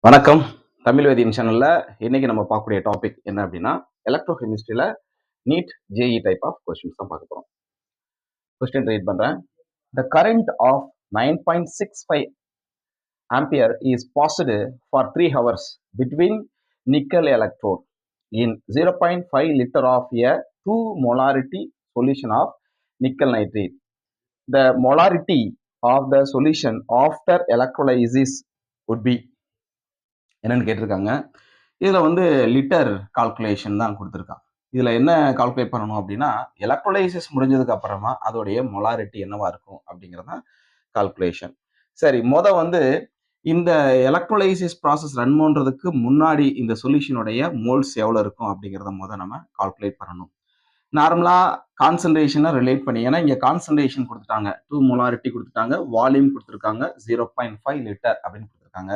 வணக்கம். தமிழ் வேதியியன் சேனல்ல இன்னைக்கு நம்ம பார்க்கக்கூடிய டாபிக் என்ன அப்படின்னா, எலக்ட்ரோகெமிஸ்ட்ரியில NEET JEE type of questions தான் பார்க்க போறோம். கொஸ்டின் ரீட் பண்றேன். The current of 9.65 ampere is passed for 3 hours between nickel electrode in 0.5 liter of a 2 molarity solution of nickel nitrate. The molarity of the solution after electrolysis would be என்னன்னு கேட்டிருக்காங்க. இதில் வந்து litre calculation தான் கொடுத்துருக்காங்க. இதில் என்ன calculate பண்ணணும் அப்படின்னா, எலக்ட்ரோலைசிஸ் முடிஞ்சதுக்கு அப்புறமா அதோடைய மொலாரிட்டி என்னவா இருக்கும் அப்படிங்கிறத கால்குலேஷன். சரி, வந்து இந்த எலக்ட்ரோலைசிஸ் ப்ராசஸ் ரன் பண்ணுறதுக்கு முன்னாடி இந்த சொல்யூஷனுடைய மோல்ஸ் எவ்வளோ இருக்கும் அப்படிங்கிறத நம்ம கால்குலேட் பண்ணணும். நார்மலாக கான்சன்ட்ரேஷனை ரிலேட் பண்ணி, ஏன்னா இங்கே கான்சன்ட்ரேஷன் கொடுத்துட்டாங்க, 2 மொலாரிட்டி கொடுத்துட்டாங்க, வால்யூம் கொடுத்துருக்காங்க, 0.5 லிட்டர் அப்படின்னு கொடுத்துருக்காங்க.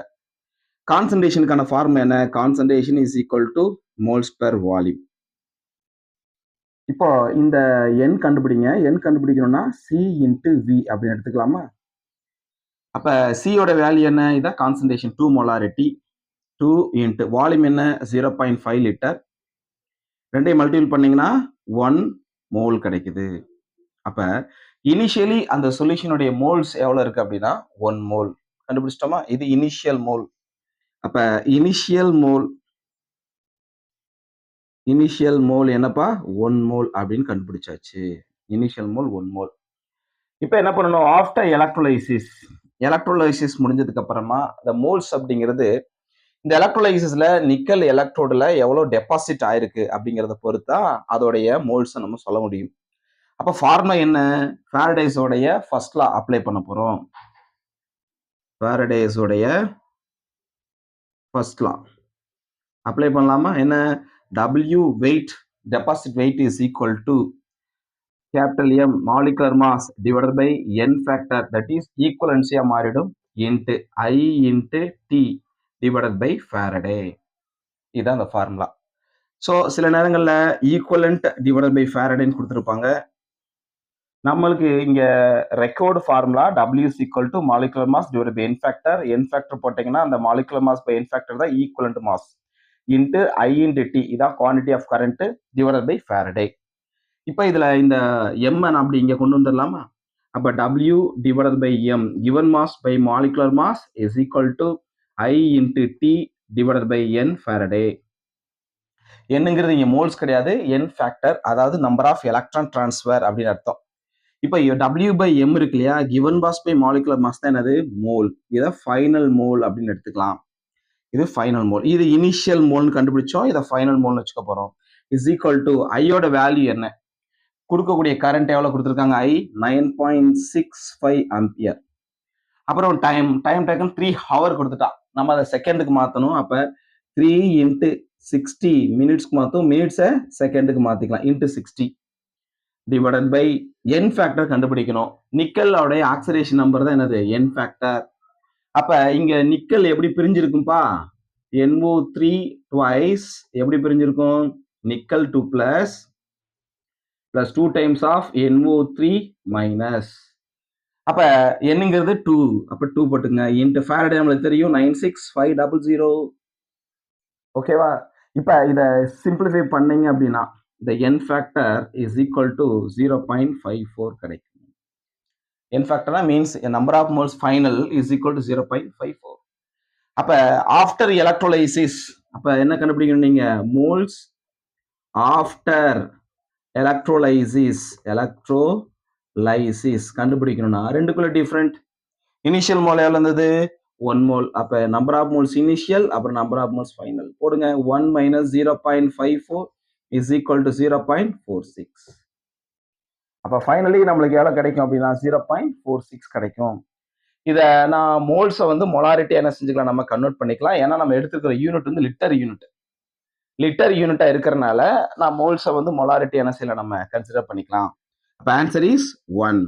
கான்சன்ட்ரேஷனுக்கான ஃபார்முலா என்ன? Concentration is equal to moles per volume. இப்போ இந்த எண் கண்டுபிடிங்க. எண் கண்டுபிடிக்கணும்னா சி இன்ட்டு வி அப்படின்னு எடுத்துக்கலாமா? அப்போ சியோட வேல்யூ என்ன? இதான் கான்சன்ட்ரேஷன் 2 மொலாரிட்டி, 2 இன்ட்டு வால்யூம் என்ன? 0.5 லிட்டர். ரெண்டையும் மல்டிபிள் பண்ணீங்கன்னா 1 மோல் கிடைக்குது. அப்போ இனிஷியலி அந்த சொல்யூஷனுடைய மோல்ஸ் எவ்வளோ இருக்கு அப்படின்னா 1 மோல். கண்டுபிடிச்சிட்டோமா? இது இனிஷியல் மோல். அப்ப இனிஷியல் மோல் என்னப்பா? 1 மோல் அப்படின்னு கண்டுபிடிச்சாச்சு. Initial mole 1 mole. இப்ப என்ன பண்ணணும்? ஆஃப்டர் எலக்ட்ரோலைசிஸ் முடிஞ்சதுக்கு அப்புறமா இந்த மோல்ஸ் அப்படிங்கிறது இந்த எலக்ட்ரோலைசிஸ்ல நிக்கல் எலக்ட்ரோடுல எவ்வளவு டெபாசிட் ஆயிருக்கு அப்படிங்கிறத பொறுத்தா அதோடைய மோல்ஸை நம்ம சொல்ல முடியும். அப்ப ஃபார்முலா என்ன? ஃபாரடேஸோடைய ஃபர்ஸ்ட் லா அப்ளை பண்ண போறோம். ஃபாரடேஸோடைய ஃபர்ஸ்ட் லா அப்ளை பண்ணலாமா? என்ன? W weight, deposit weight is equal to capital M molecular mass divided by N factor, that is equivalency மாறிடும் into I into T divided by Faraday. இதான் அந்த ஃபார்முலா. ஸோ சில நேரங்களில் equivalent divided by ஃபேரடேன்னு கொடுத்துருப்பாங்க. நம்மளுக்கு இங்க record formula W is equal to molecular mass divided by N factor. N factor போட்டீங்கன்னா அந்த molecular mass by N factor தான் equivalent mass into I into T, இதான் quantity of current divided by Faraday. இப்போ இதில் இந்த MN அப்படி இங்கே கொண்டு வந்துடலாமா? அப்போ W divided by M given mass by molecular mass is equal to I into T divided by N Faraday. என்னங்கிறது இங்கே மோல்ஸ் கிடையாது, என் ஃபேக்டர், அதாவது நம்பர் ஆஃப் எலக்ட்ரான் டிரான்ஸ்ஃபர் அப்படின்னு அர்த்தம். இப்போ டபிள்யூ பை எம் இருக்கு இல்லையா, given mass by molecular mass தான் என்னது? மோல். இதை ஃபைனல் மோல் அப்படின்னு எடுத்துக்கலாம். இது ஃபைனல் மோல். இது இனிஷியல் மோல்னு கண்டுபிடிச்சோம், இதை ஃபைனல் மோல்னு வச்சுக்க போறோம். இஸ் ஈக்குவல் டு ஐயோட வேல்யூ என்ன? கொடுக்கக்கூடிய கரண்ட் எவ்வளவு கொடுத்துருக்காங்க? ஐ 9.65 ஆம்பியர். அப்புறம் டைம் டேக்கன் 3 ஹவர் கொடுத்துட்டா. நம்ம அதை செகண்டுக்கு மாற்றணும். அப்போ 3 இன்ட்டு 60 மினிட்ஸ்க்கு மாற்றும், மினிட்ஸை செகண்டுக்கு மாற்றிக்கலாம், into 60 divided by N factor கண்டுபிடிக்கணும். நிக்கலோடைய ஆக்சிடேஷன் நம்பர் தான் என்னது? N factor. அப்ப இங்க நிக்கல் எப்படி பிரிஞ்சிருக்கும்பா? NO3 ட்வைஸ் எப்படி பிரிஞ்சிருக்கும்? Nickel 2 plus 2 times of NO3 minus. அப்ப என்னங்கிறது 2. அப்ப 2 போட்டுங்க. இன்ட்டு ஃபேரடே நம்மளுக்கு தெரியும் 96500. ஓகேவா? இப்ப இத சிம்பிளிஃபை பண்ணீங்க அப்படின்னா இந்த n factor is equal to 0.54 கிடைக்கும். n factor means a number of moles final is equal to 0.54. அப்ப after electrolysis, அப்ப என்ன கண்டுபிடிக்கணும் நீங்க? moles after electrolysis கண்டுபிடிக்கணும்னா ரெண்டுக்குள்ள டிஃபரெண்ட். இனிஷியல் மோல் எவ்வளவு இருந்தது? 1 மோல். அப்ப நம்பர் ஆஃப் மோல்ஸ் இனிஷியல், அப்புறம் நம்பர் ஆஃப் மோல்ஸ் ஃபைனல் போடுங்க. 1 minus 0.54 is equal to 0.46. அப்போ ஃபைனலி நம்மளுக்கு எவ்வளோ கிடைக்கும் அப்படின்னா 0.46 கிடைக்கும். இதை நான் மோல்ஸை வந்து மொலாரிட்டி என்ன செஞ்சுக்கலாம், நம்ம கன்வெர்ட் பண்ணிக்கலாம். ஏன்னா நம்ம எடுத்துக்கிற யூனிட் வந்து லிட்டர் யூனிட்டாக இருக்கிறனால நான் மோல்ஸை வந்து மொலாரிட்டி என்ன செய்யலாம், நம்ம கன்சிடர் பண்ணிக்கலாம். அப்போ ஆன்சர் இஸ் 1.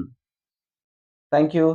தேங்க்யூ.